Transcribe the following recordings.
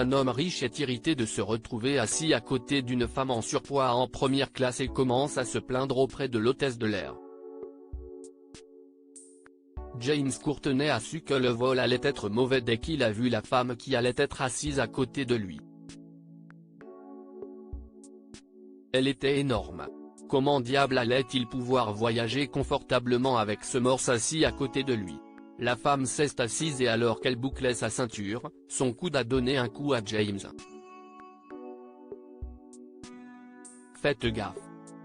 Un homme riche est irrité de se retrouver assis à côté d'une femme en surpoids en première classe et commence à se plaindre auprès de l'hôtesse de l'air. James Courtenay a su que le vol allait être mauvais dès qu'il a vu la femme qui allait être assise à côté de lui. Elle était énorme. Comment diable allait-il pouvoir voyager confortablement avec ce morse assis à côté de lui? La femme s'est assise et alors qu'elle bouclait sa ceinture, son coude a donné un coup à James. Faites gaffe.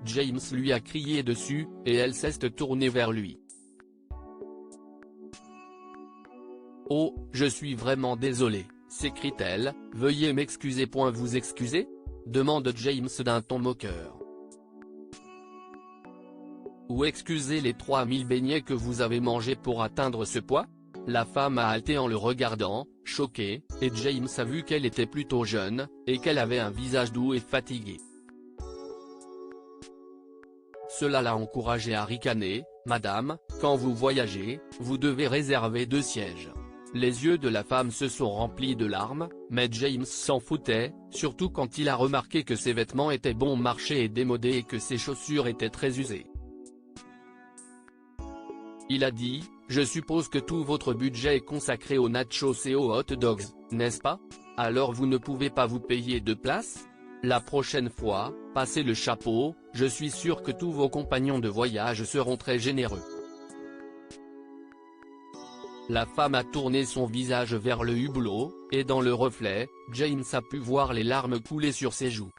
James lui a crié dessus, et elle s'est tournée vers lui. Oh, je suis vraiment désolé, s'écrie-t-elle, veuillez m'excuser. Vous excuser? Demande James d'un ton moqueur. Ou excuser les 3000 beignets que vous avez mangés pour atteindre ce poids? La femme a halté en le regardant, choquée, et James a vu qu'elle était plutôt jeune, et qu'elle avait un visage doux et fatigué. Cela l'a encouragé à ricaner. Madame, quand vous voyagez, vous devez réserver 2 sièges. Les yeux de la femme se sont remplis de larmes, mais James s'en foutait, surtout quand il a remarqué que ses vêtements étaient bon marché et démodés et que ses chaussures étaient très usées. Il a dit, je suppose que tout votre budget est consacré aux nachos et aux hot dogs, n'est-ce pas? Alors vous ne pouvez pas vous payer 2 places? La prochaine fois, passez le chapeau, je suis sûr que tous vos compagnons de voyage seront très généreux. La femme a tourné son visage vers le hublot, et dans le reflet, James a pu voir les larmes couler sur ses joues.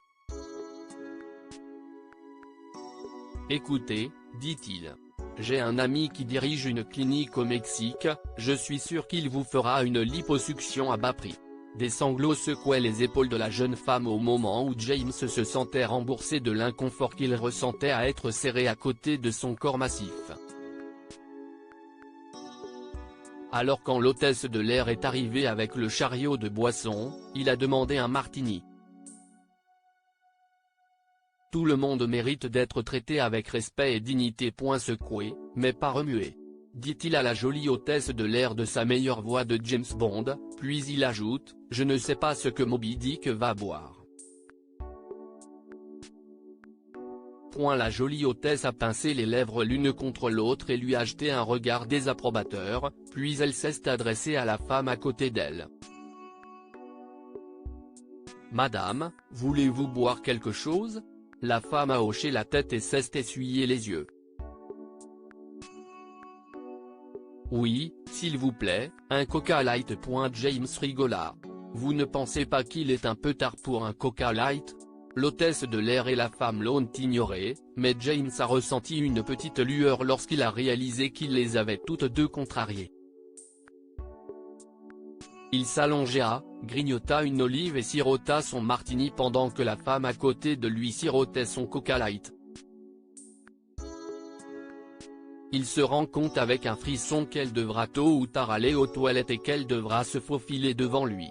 Écoutez, dit-il. J'ai un ami qui dirige une clinique au Mexique, je suis sûr qu'il vous fera une liposuction à bas prix. Des sanglots secouaient les épaules de la jeune femme au moment où James se sentait remboursé de l'inconfort qu'il ressentait à être serré à côté de son corps massif. Alors quand l'hôtesse de l'air est arrivée avec le chariot de boissons, il a demandé un martini. Tout le monde mérite d'être traité avec respect et dignité. Secoué, mais pas remué. Dit-il à la jolie hôtesse de l'air de sa meilleure voix de James Bond, puis il ajoute, je ne sais pas ce que Moby Dick va boire. La jolie hôtesse a pincé les lèvres l'une contre l'autre et lui a jeté un regard désapprobateur, puis elle s'est adressée à la femme à côté d'elle. Madame, voulez-vous boire quelque chose? La femme a hoché la tête et s'est essuyé les yeux. Oui, s'il vous plaît, un Coca Light. James rigola. Vous ne pensez pas qu'il est un peu tard pour un Coca Light? L'hôtesse de l'air et la femme l'ont ignoré, mais James a ressenti une petite lueur lorsqu'il a réalisé qu'il les avait toutes deux contrariées. Il s'allongea, grignota une olive et sirota son martini pendant que la femme à côté de lui sirotait son Coca Light. Il se rend compte avec un frisson qu'elle devra tôt ou tard aller aux toilettes et qu'elle devra se faufiler devant lui.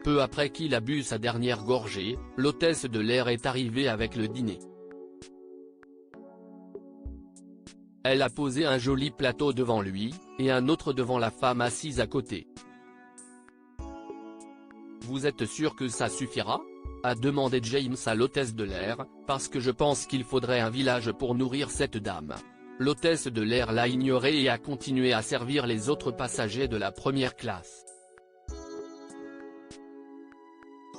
Peu après qu'il a bu sa dernière gorgée, l'hôtesse de l'air est arrivée avec le dîner. Elle a posé un joli plateau devant lui, et un autre devant la femme assise à côté. « Vous êtes sûr que ça suffira ?» a demandé James à l'hôtesse de l'air, parce que je pense qu'il faudrait un village pour nourrir cette dame. L'hôtesse de l'air l'a ignoré et a continué à servir les autres passagers de la première classe.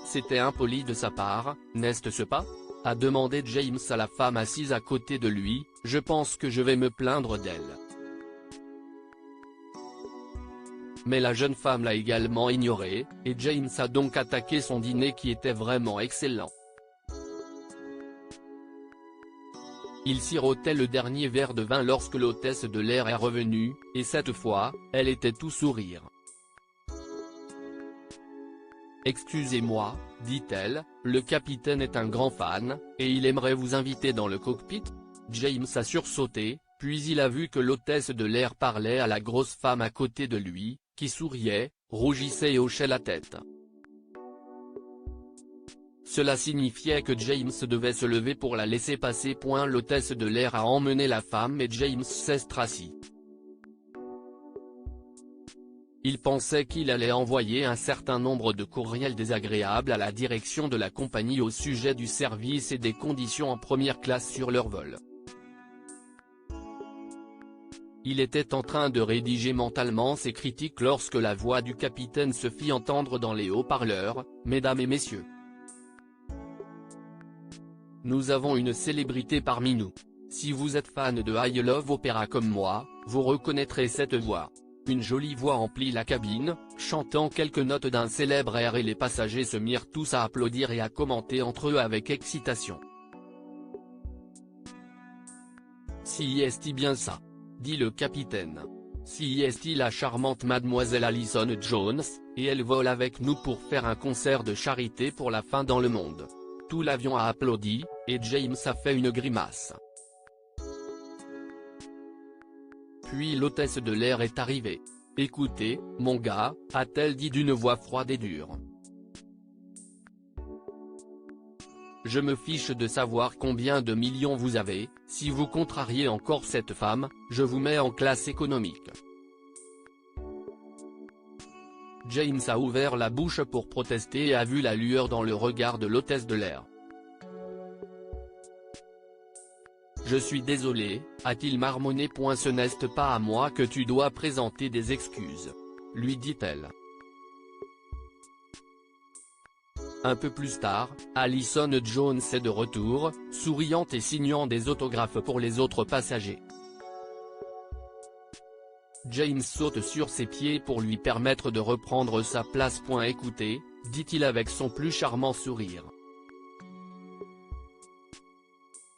C'était impoli de sa part, n'est-ce pas? A demandé James à la femme assise à côté de lui, je pense que je vais me plaindre d'elle. Mais la jeune femme l'a également ignoré, et James a donc attaqué son dîner qui était vraiment excellent. Il sirotait le dernier verre de vin lorsque l'hôtesse de l'air est revenue, et cette fois, elle était tout sourire. « Excusez-moi, dit-elle, le capitaine est un grand fan, et il aimerait vous inviter dans le cockpit ?» James a sursauté, puis il a vu que l'hôtesse de l'air parlait à la grosse femme à côté de lui, qui souriait, rougissait et hochait la tête. Cela signifiait que James devait se lever pour la laisser passer. L'hôtesse de l'air a emmené la femme et James s'est assis. Il pensait qu'il allait envoyer un certain nombre de courriels désagréables à la direction de la compagnie au sujet du service et des conditions en première classe sur leur vol. Il était en train de rédiger mentalement ses critiques lorsque la voix du capitaine se fit entendre dans les haut-parleurs: « Mesdames et messieurs, nous avons une célébrité parmi nous. Si vous êtes fan de I Love Opera comme moi, vous reconnaîtrez cette voix. » Une jolie voix emplit la cabine, chantant quelques notes d'un célèbre air, et les passagers se mirent tous à applaudir et à commenter entre eux avec excitation. « Si est-il bien ça ?» dit le capitaine. « Si est-il la charmante mademoiselle Allison Jones, et elle vole avec nous pour faire un concert de charité pour la faim dans le monde. » Tout l'avion a applaudi, et James a fait une grimace. Puis l'hôtesse de l'air est arrivée. « Écoutez, mon gars », a-t-elle dit d'une voix froide et dure. « Je me fiche de savoir combien de millions vous avez, si vous contrariez encore cette femme, je vous mets en classe économique. » James a ouvert la bouche pour protester et a vu la lueur dans le regard de l'hôtesse de l'air. « Je suis désolé, a-t-il marmonné. « Ce n'est pas à moi que tu dois présenter des excuses. » lui dit-elle. Un peu plus tard, Allison Jones est de retour, souriante et signant des autographes pour les autres passagers. James saute sur ses pieds pour lui permettre de reprendre sa place. « Écoutez, » dit-il avec son plus charmant sourire. «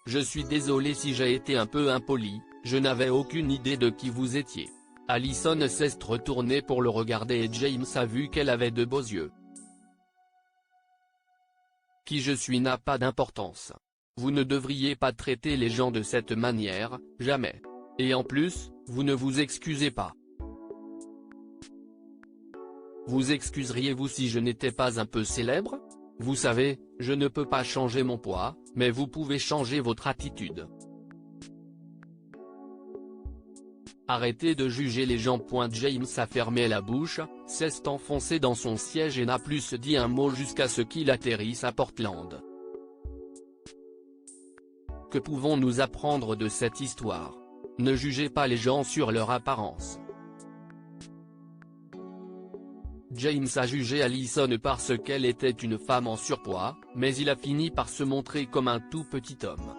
Je suis désolé si j'ai été un peu impoli, je n'avais aucune idée de qui vous étiez. » Allison s'est retournée pour le regarder et James a vu qu'elle avait de beaux yeux. « Qui je suis n'a pas d'importance. Vous ne devriez pas traiter les gens de cette manière, jamais. Et en plus, vous ne vous excusez pas. Vous excuseriez-vous si je n'étais pas un peu célèbre? Vous savez, je ne peux pas changer mon poids, mais vous pouvez changer votre attitude. Arrêtez de juger les gens. » James a fermé la bouche, s'est enfoncé dans son siège et n'a plus dit un mot jusqu'à ce qu'il atterrisse à Portland. Que pouvons-nous apprendre de cette histoire? Ne jugez pas les gens sur leur apparence. James a jugé Allison parce qu'elle était une femme en surpoids, mais il a fini par se montrer comme un tout petit homme.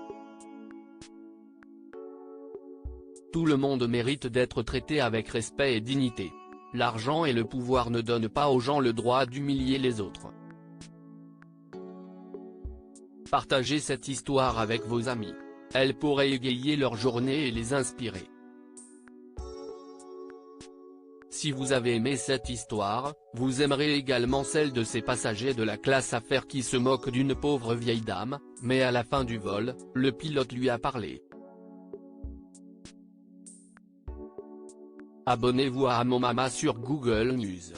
Tout le monde mérite d'être traité avec respect et dignité. L'argent et le pouvoir ne donnent pas aux gens le droit d'humilier les autres. Partagez cette histoire avec vos amis. Elle pourrait égayer leur journée et les inspirer. Si vous avez aimé cette histoire, vous aimerez également celle de ces passagers de la classe affaires qui se moquent d'une pauvre vieille dame, mais à la fin du vol, le pilote lui a parlé. Abonnez-vous à Mon Mama sur Google News.